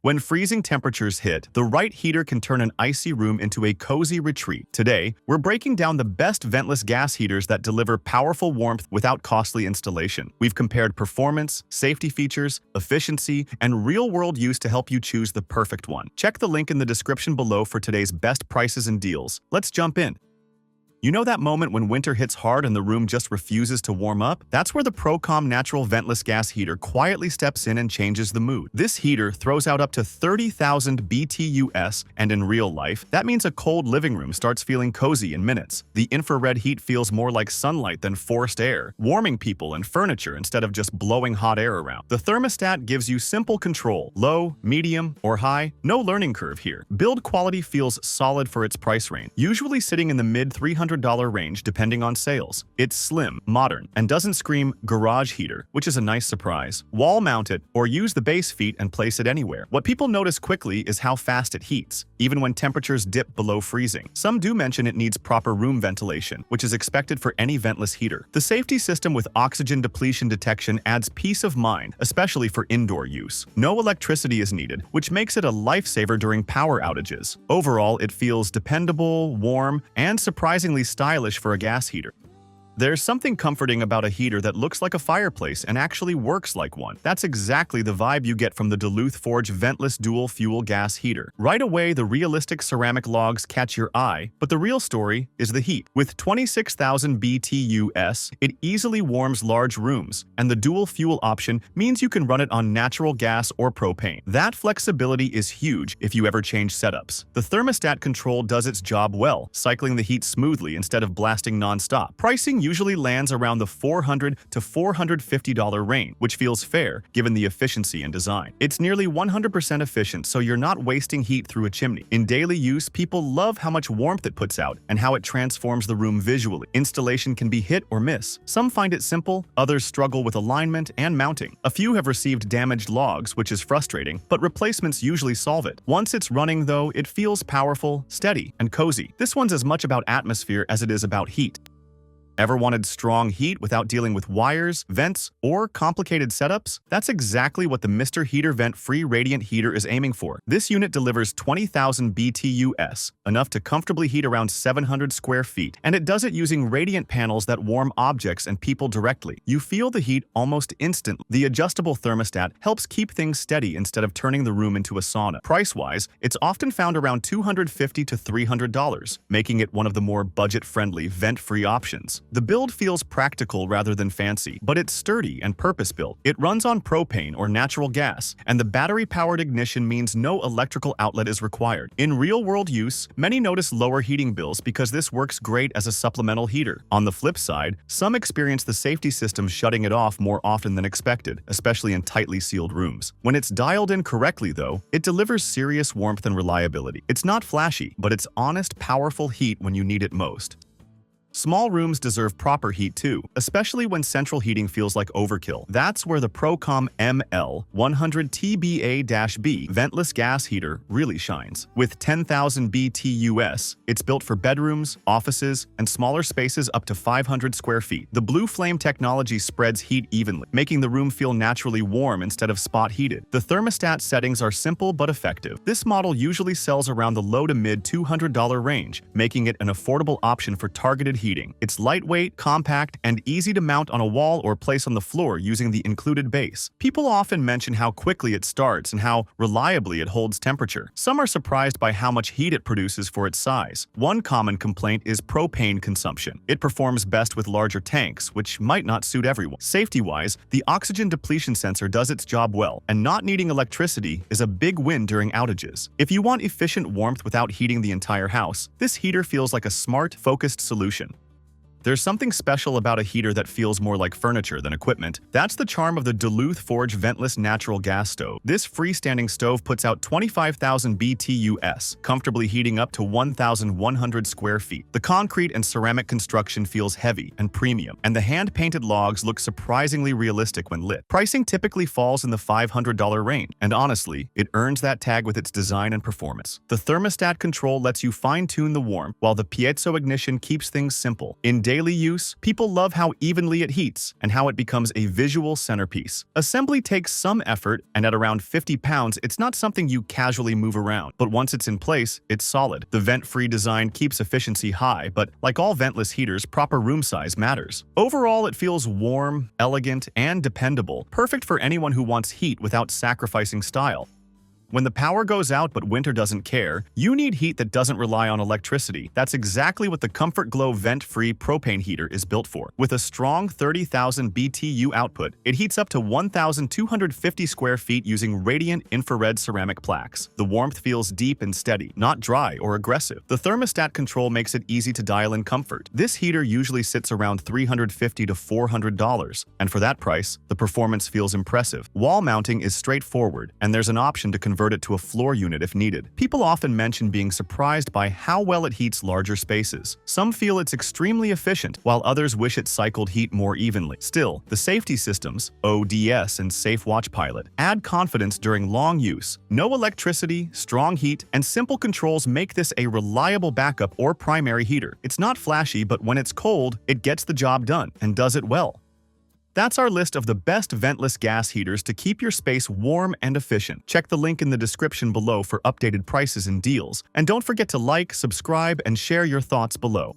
When freezing temperatures hit, the right heater can turn an icy room into a cozy retreat. Today, we're breaking down the best ventless gas heaters that deliver powerful warmth without costly installation. We've compared performance, safety features, efficiency, and real-world use to help you choose the perfect one. Check the link in the description below for today's best prices and deals. Let's jump in. You know that moment when winter hits hard and the room just refuses to warm up? That's where the ProCom natural ventless gas heater quietly steps in and changes the mood. This heater throws out up to 30,000 BTUs, and in real life, that means a cold living room starts feeling cozy in minutes. The infrared heat feels more like sunlight than forced air, warming people and furniture instead of just blowing hot air around. The thermostat gives you simple control: low, medium, or high. No learning curve here. Build quality feels solid for its price range, usually sitting in the mid-$300 range depending on sales. It's slim, modern, and doesn't scream garage heater, which is a nice surprise. Wall mount it or use the base feet and place it anywhere. What people notice quickly is how fast it heats, even when temperatures dip below freezing. Some do mention it needs proper room ventilation, which is expected for any ventless heater. The safety system with oxygen depletion detection adds peace of mind, especially for indoor use. No electricity is needed, which makes it a lifesaver during power outages. Overall, it feels dependable, warm, and surprisingly stylish for a gas heater. There's something comforting about a heater that looks like a fireplace and actually works like one. That's exactly the vibe you get from the Duluth Forge ventless dual-fuel gas heater. Right away, the realistic ceramic logs catch your eye, but the real story is the heat. With 26,000 BTUs, it easily warms large rooms, and the dual-fuel option means you can run it on natural gas or propane. That flexibility is huge if you ever change setups. The thermostat control does its job well, cycling the heat smoothly instead of blasting non-stop. Pricing usually lands around the $400 to $450 range, which feels fair given the efficiency and design. It's nearly 100% efficient, so you're not wasting heat through a chimney. In daily use, people love how much warmth it puts out and how it transforms the room visually. Installation can be hit or miss. Some find it simple, others struggle with alignment and mounting. A few have received damaged logs, which is frustrating, but replacements usually solve it. Once it's running, though, it feels powerful, steady, and cozy. This one's as much about atmosphere as it is about heat. Ever wanted strong heat without dealing with wires, vents, or complicated setups? That's exactly what the Mr. Heater Vent Free Radiant Heater is aiming for. This unit delivers 20,000 BTUs, enough to comfortably heat around 700 square feet, and it does it using radiant panels that warm objects and people directly. You feel the heat almost instantly. The adjustable thermostat helps keep things steady instead of turning the room into a sauna. Price-wise, it's often found around $250 to $300, making it one of the more budget-friendly, vent-free options. The build feels practical rather than fancy, but it's sturdy and purpose-built. It runs on propane or natural gas, and the battery-powered ignition means no electrical outlet is required. In real-world use, many notice lower heating bills because this works great as a supplemental heater. On the flip side, some experience the safety system shutting it off more often than expected, especially in tightly sealed rooms. When it's dialed in correctly, though, it delivers serious warmth and reliability. It's not flashy, but it's honest, powerful heat when you need it most. Small rooms deserve proper heat too, especially when central heating feels like overkill. That's where the ProCom ML100TBA-B ventless gas heater really shines. With 10,000 BTUs, it's built for bedrooms, offices, and smaller spaces up to 500 square feet. The blue flame technology spreads heat evenly, making the room feel naturally warm instead of spot heated. The thermostat settings are simple but effective. This model usually sells around the low to mid $200 range, making it an affordable option for targeted heating. It's lightweight, compact, and easy to mount on a wall or place on the floor using the included base. People often mention how quickly it starts and how reliably it holds temperature. Some are surprised by how much heat it produces for its size. One common complaint is propane consumption. It performs best with larger tanks, which might not suit everyone. Safety-wise, the oxygen depletion sensor does its job well, and not needing electricity is a big win during outages. If you want efficient warmth without heating the entire house, this heater feels like a smart, focused solution. There's something special about a heater that feels more like furniture than equipment. That's the charm of the Duluth Forge ventless natural gas stove. This freestanding stove puts out 25,000 BTUs, comfortably heating up to 1,100 square feet. The concrete and ceramic construction feels heavy and premium, and the hand-painted logs look surprisingly realistic when lit. Pricing typically falls in the $500 range, and honestly, it earns that tag with its design and performance. The thermostat control lets you fine-tune the warmth, while the piezo ignition keeps things simple. In daily use, people love how evenly it heats and how it becomes a visual centerpiece. Assembly takes some effort, and at around 50 pounds, it's not something you casually move around. But once it's in place, it's solid. The vent-free design keeps efficiency high, but like all ventless heaters, proper room size matters. Overall, it feels warm, elegant, and dependable, perfect for anyone who wants heat without sacrificing style. When the power goes out but winter doesn't care, you need heat that doesn't rely on electricity. That's exactly what the Comfort Glow vent-free propane heater is built for. With a strong 30,000 BTU output, it heats up to 1,250 square feet using radiant infrared ceramic plaques. The warmth feels deep and steady, not dry or aggressive. The thermostat control makes it easy to dial in comfort. This heater usually sits around $350 to $400, and for that price, the performance feels impressive. Wall mounting is straightforward, and there's an option to convert it to a floor unit if needed. People often mention being surprised by how well it heats larger spaces. Some feel it's extremely efficient, while others wish it cycled heat more evenly. Still, the safety systems, ODS and Safe Watch Pilot, add confidence during long use. No electricity, strong heat, and simple controls make this a reliable backup or primary heater. It's not flashy, but when it's cold, it gets the job done and does it well. That's our list of the best ventless gas heaters to keep your space warm and efficient. Check the link in the description below for updated prices and deals. And don't forget to like, subscribe, and share your thoughts below.